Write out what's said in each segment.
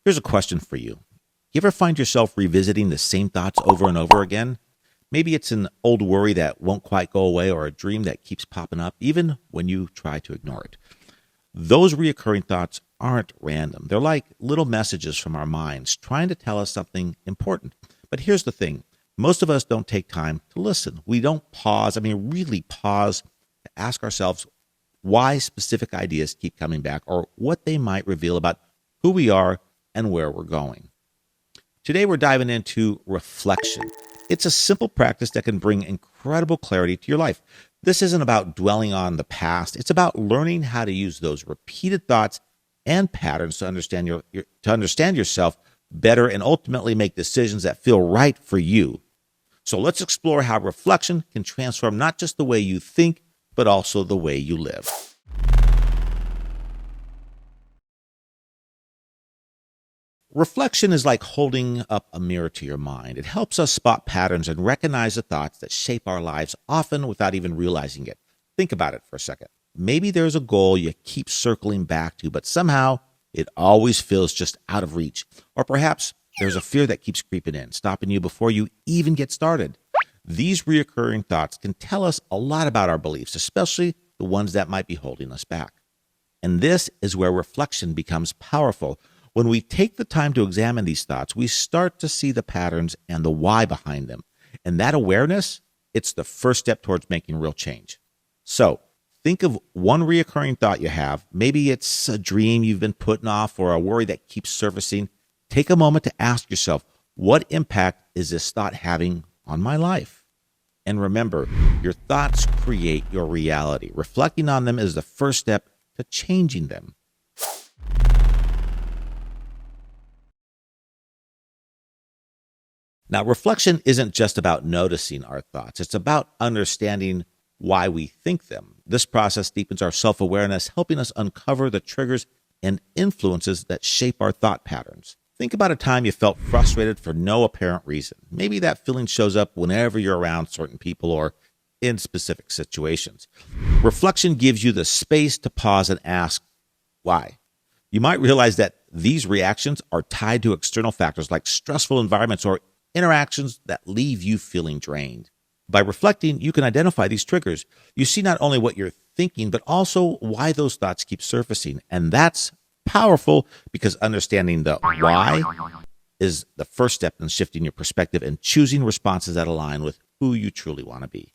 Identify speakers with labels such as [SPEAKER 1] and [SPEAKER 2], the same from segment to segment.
[SPEAKER 1] Here's a question for you. You ever find yourself revisiting the same thoughts over and over again? Maybe it's an old worry that won't quite go away or a dream that keeps popping up even when you try to ignore it. Those reoccurring thoughts aren't random. They're like little messages from our minds trying to tell us something important. But here's the thing. Most of us don't take time to listen. We don't pause, really pause to ask ourselves why specific ideas keep coming back or what they might reveal about who we are and where we're going. Today, we're diving into reflection. It's a simple practice that can bring incredible clarity to your life. This isn't about dwelling on the past. It's about learning how to use those repeated thoughts and patterns to understand yourself better and ultimately make decisions that feel right for you. So let's explore how reflection can transform not just the way you think, but also the way you live. Reflection is like holding up a mirror to your mind. It helps us spot patterns and recognize the thoughts that shape our lives, often without even realizing it. Think about it for a second. Maybe there's a goal you keep circling back to, but somehow it always feels just out of reach. Or perhaps there's a fear that keeps creeping in, stopping you before you even get started. These reoccurring thoughts can tell us a lot about our beliefs, especially the ones that might be holding us back. And this is where reflection becomes powerful. When we take the time to examine these thoughts, we start to see the patterns and the why behind them. And that awareness, it's the first step towards making real change. So think of one reoccurring thought you have. Maybe it's a dream you've been putting off or a worry that keeps surfacing. Take a moment to ask yourself, what impact is this thought having on my life? And remember, your thoughts create your reality. Reflecting on them is the first step to changing them. Now, reflection isn't just about noticing our thoughts. It's about understanding why we think them. This process deepens our self-awareness, helping us uncover the triggers and influences that shape our thought patterns. Think about a time you felt frustrated for no apparent reason. Maybe that feeling shows up whenever you're around certain people or in specific situations. Reflection gives you the space to pause and ask, why? You might realize that these reactions are tied to external factors like stressful environments or interactions that leave you feeling drained. By reflecting, you can identify these triggers. You see not only what you're thinking, but also why those thoughts keep surfacing. And that's powerful because understanding the why is the first step in shifting your perspective and choosing responses that align with who you truly want to be.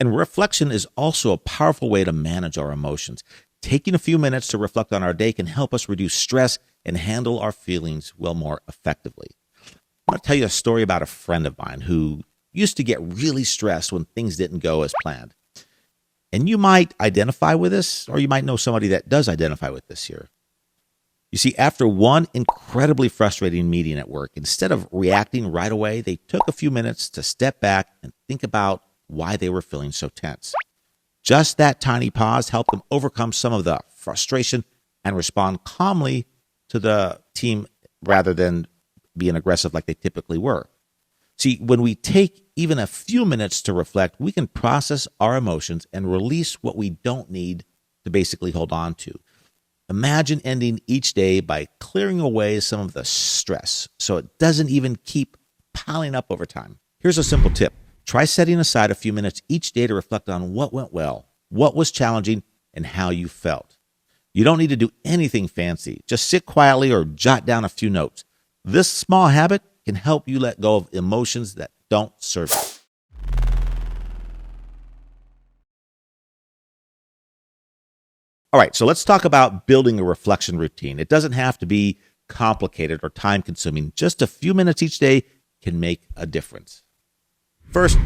[SPEAKER 1] And reflection is also a powerful way to manage our emotions. Taking a few minutes to reflect on our day can help us reduce stress and handle our feelings more effectively. I'm going to tell you a story about a friend of mine who used to get really stressed when things didn't go as planned. And you might identify with this, or you might know somebody that does identify with this here. You see, after one incredibly frustrating meeting at work, instead of reacting right away, they took a few minutes to step back and think about why they were feeling so tense. Just that tiny pause helped them overcome some of the frustration and respond calmly to the team rather than being aggressive like they typically were. See, when we take even a few minutes to reflect, we can process our emotions and release what we don't need to basically hold on to. Imagine ending each day by clearing away some of the stress so it doesn't even keep piling up over time. Here's a simple tip. Try setting aside a few minutes each day to reflect on what went well, what was challenging, and how you felt. You don't need to do anything fancy. Just sit quietly or jot down a few notes. This small habit can help you let go of emotions that don't serve you. All right, so let's talk about building a reflection routine. It doesn't have to be complicated or time-consuming. Just a few minutes each day can make a difference. First,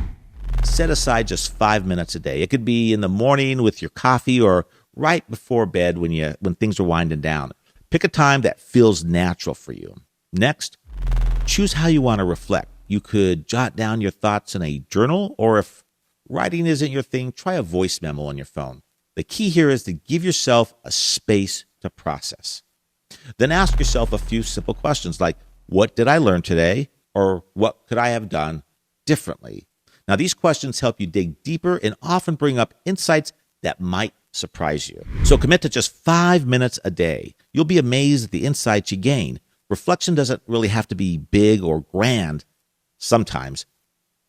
[SPEAKER 1] set aside just 5 minutes a day. It could be in the morning with your coffee or right before bed when things are winding down. Pick a time that feels natural for you. Next, choose how you want to reflect. You could jot down your thoughts in a journal, or if writing isn't your thing, try a voice memo on your phone. The key here is to give yourself a space to process. Then ask yourself a few simple questions like, what did I learn today? Or what could I have done differently? Now, these questions help you dig deeper and often bring up insights that might surprise you. So commit to just 5 minutes a day. You'll be amazed at the insights you gain. Reflection doesn't really have to be big or grand sometimes.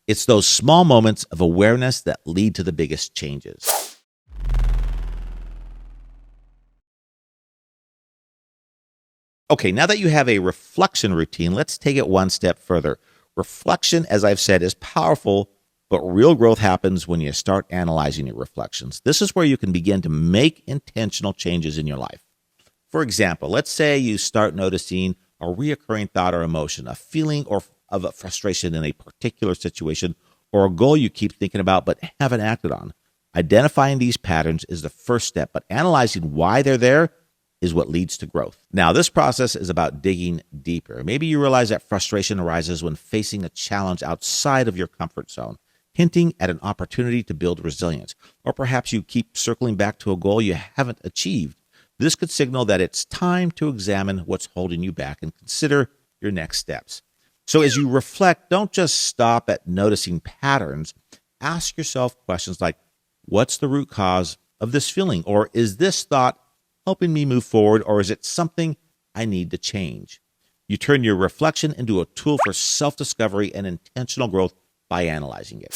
[SPEAKER 1] It's those small moments of awareness that lead to the biggest changes. Okay, now that you have a reflection routine, let's take it one step further. Reflection, as I've said, is powerful, but real growth happens when you start analyzing your reflections. This is where you can begin to make intentional changes in your life. For example, let's say you start noticing a reoccurring thought or emotion, a feeling of a frustration in a particular situation, or a goal you keep thinking about but haven't acted on. Identifying these patterns is the first step, but analyzing why they're there is what leads to growth. Now, this process is about digging deeper. Maybe you realize that frustration arises when facing a challenge outside of your comfort zone, hinting at an opportunity to build resilience. Or perhaps you keep circling back to a goal you haven't achieved. This could signal that it's time to examine what's holding you back and consider your next steps. So as you reflect, don't just stop at noticing patterns. Ask yourself questions like, what's the root cause of this feeling? Or is this thought helping me move forward, or is it something I need to change? You turn your reflection into a tool for self-discovery and intentional growth by analyzing it.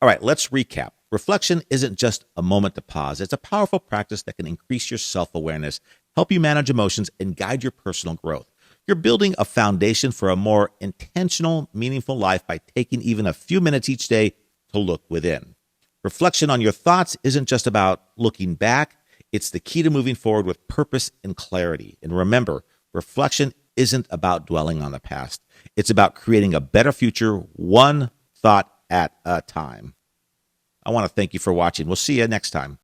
[SPEAKER 1] All right, let's recap. Reflection isn't just a moment to pause. It's a powerful practice that can increase your self-awareness, help you manage emotions, and guide your personal growth. You're building a foundation for a more intentional, meaningful life by taking even a few minutes each day to look within. Reflection on your thoughts isn't just about looking back. It's the key to moving forward with purpose and clarity. And remember, reflection isn't about dwelling on the past. It's about creating a better future, one thought at a time. I want to thank you for watching. We'll see you next time.